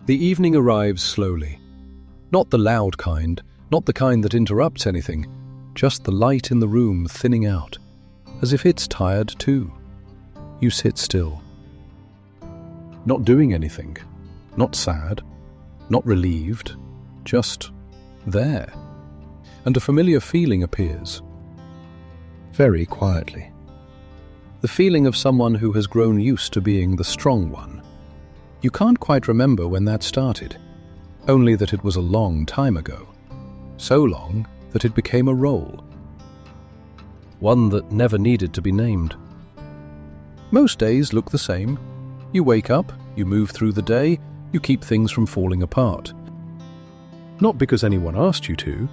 The evening arrives slowly. Not the loud kind, not the kind that interrupts anything, just the light in the room thinning out, as if it's tired too. You sit still. Not doing anything, not sad, not relieved, just there. And a familiar feeling appears, very quietly. The feeling of someone who has grown used to being the strong one. You can't quite remember when that started, only that it was a long time ago. So long that it became a role. One that never needed to be named. Most days look the same. You wake up, you move through the day, you keep things from falling apart. Not because anyone asked you to,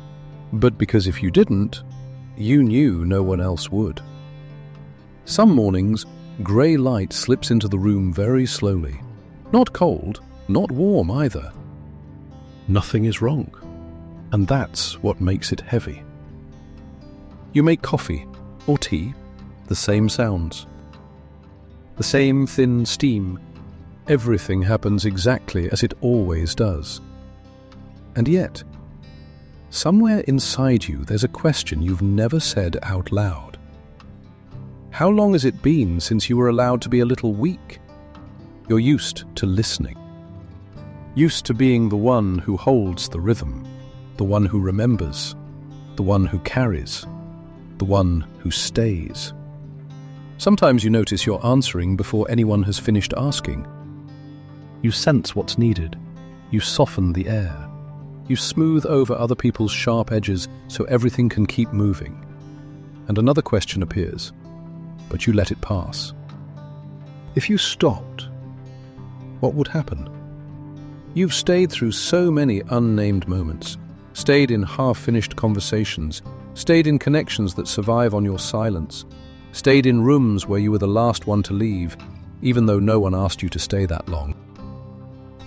but because if you didn't, you knew no one else would. Some mornings, grey light slips into the room very slowly. Not cold, not warm either. Nothing is wrong, and that's what makes it heavy. You make coffee or tea, the same sounds. The same thin steam. Everything happens exactly as it always does. And yet, somewhere inside you there's a question you've never said out loud. How long has it been since you were allowed to be a little weak? You're used to listening. Used to being the one who holds the rhythm, the one who remembers, the one who carries, the one who stays. Sometimes you notice you're answering before anyone has finished asking. You sense what's needed. You soften the air. You smooth over other people's sharp edges so everything can keep moving. And another question appears, but you let it pass. If you stopped, what would happen? You've stayed through so many unnamed moments, stayed in half-finished conversations, stayed in connections that survive on your silence, stayed in rooms where you were the last one to leave, even though no one asked you to stay that long.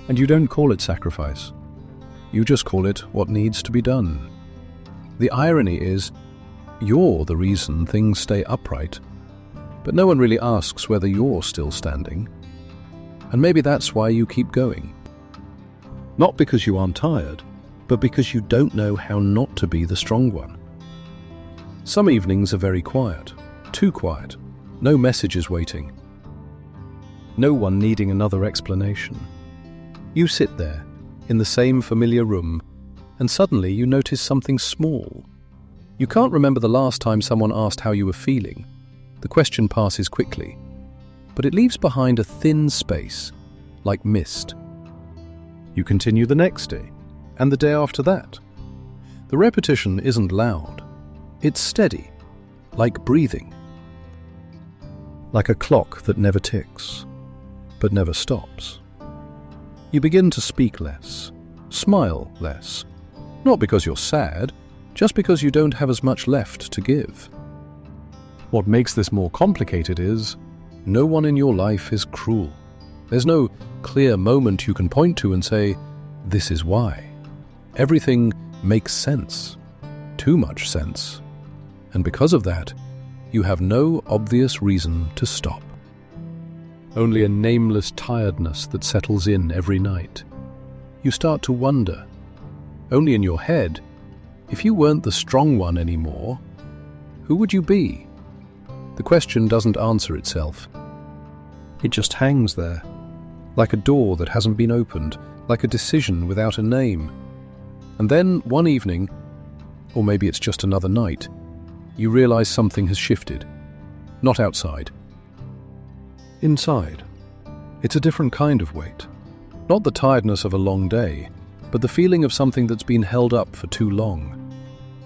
And you don't call it sacrifice. You just call it what needs to be done. The irony is, you're the reason things stay upright, but no one really asks whether you're still standing. And maybe that's why you keep going. Not because you aren't tired, but because you don't know how not to be the strong one. Some evenings are very quiet, too quiet, no messages waiting. No one needing another explanation. You sit there, in the same familiar room, and suddenly you notice something small. You can't remember the last time someone asked how you were feeling. The question passes quickly, but it leaves behind a thin space, like mist. You continue the next day, and the day after that. The repetition isn't loud. It's steady, like breathing. Like a clock that never ticks, but never stops. You begin to speak less, smile less, not because you're sad, just because you don't have as much left to give. What makes this more complicated is, no one in your life is cruel. There's no clear moment you can point to and say, this is why. Everything makes sense, too much sense. And because of that, you have no obvious reason to stop. Only a nameless tiredness that settles in every night. You start to wonder, only in your head, if you weren't the strong one anymore, who would you be? The question doesn't answer itself. It just hangs there, like a door that hasn't been opened, like a decision without a name. And then one evening, or maybe it's just another night, you realize something has shifted. Not outside. Inside. It's a different kind of weight. Not the tiredness of a long day, but the feeling of something that's been held up for too long.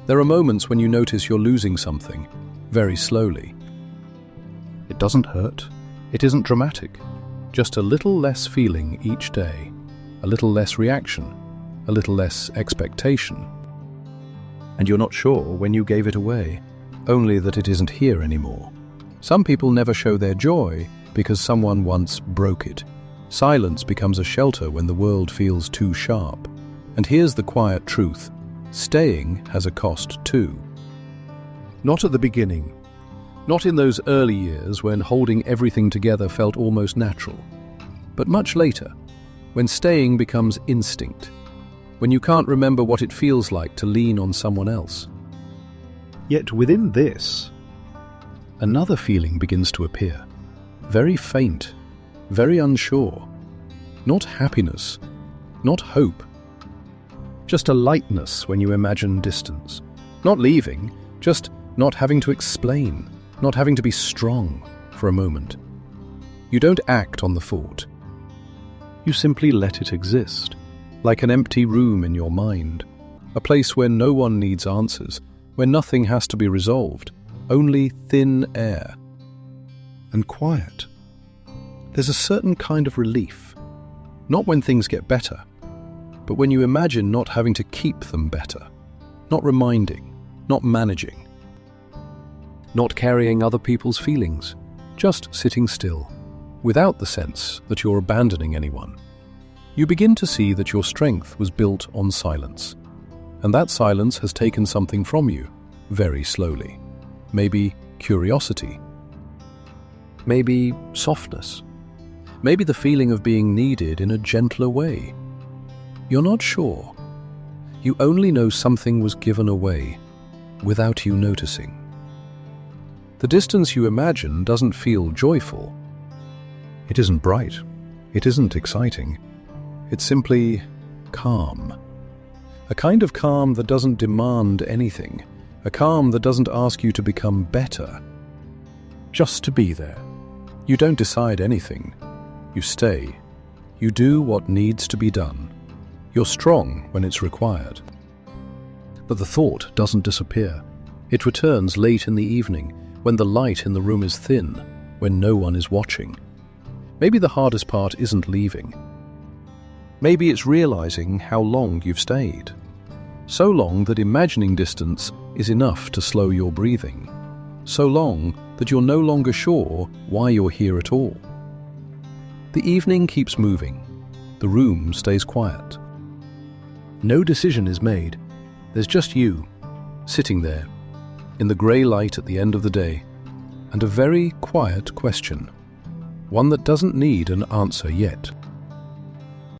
There are moments when you notice you're losing something, very slowly. It doesn't hurt. It isn't dramatic. Just a little less feeling each day, a little less reaction, a little less expectation. And you're not sure when you gave it away, only that it isn't here anymore. Some people never show their joy because someone once broke it. Silence becomes a shelter when the world feels too sharp. And here's the quiet truth. Staying has a cost too. Not at the beginning. Not in those early years when holding everything together felt almost natural. But much later, when staying becomes instinct, when you can't remember what it feels like to lean on someone else. Yet within this, another feeling begins to appear, very faint, very unsure. Not happiness, not hope. Just a lightness when you imagine distance. Not leaving, just not having to explain, not having to be strong for a moment. You don't act on the thought. You simply let it exist, like an empty room in your mind, a place where no one needs answers, where nothing has to be resolved, only thin air and quiet. There's a certain kind of relief, not when things get better, but when you imagine not having to keep them better, not reminding, not managing, not carrying other people's feelings, just sitting still, without the sense that you're abandoning anyone. You begin to see that your strength was built on silence, and that silence has taken something from you, very slowly. Maybe curiosity, maybe softness, maybe the feeling of being needed in a gentler way. You're not sure. You only know something was given away, without you noticing. The distance you imagine doesn't feel joyful. It isn't bright. It isn't exciting. It's simply calm. A kind of calm that doesn't demand anything. A calm that doesn't ask you to become better. Just to be there. You don't decide anything. You stay. You do what needs to be done. You're strong when it's required. But the thought doesn't disappear. It returns late in the evening, when the light in the room is thin, when no one is watching. Maybe the hardest part isn't leaving. Maybe it's realizing how long you've stayed. So long that imagining distance is enough to slow your breathing. So long that you're no longer sure why you're here at all. The evening keeps moving. The room stays quiet. No decision is made. There's just you, sitting there, in the grey light at the end of the day, and a very quiet question, one that doesn't need an answer yet.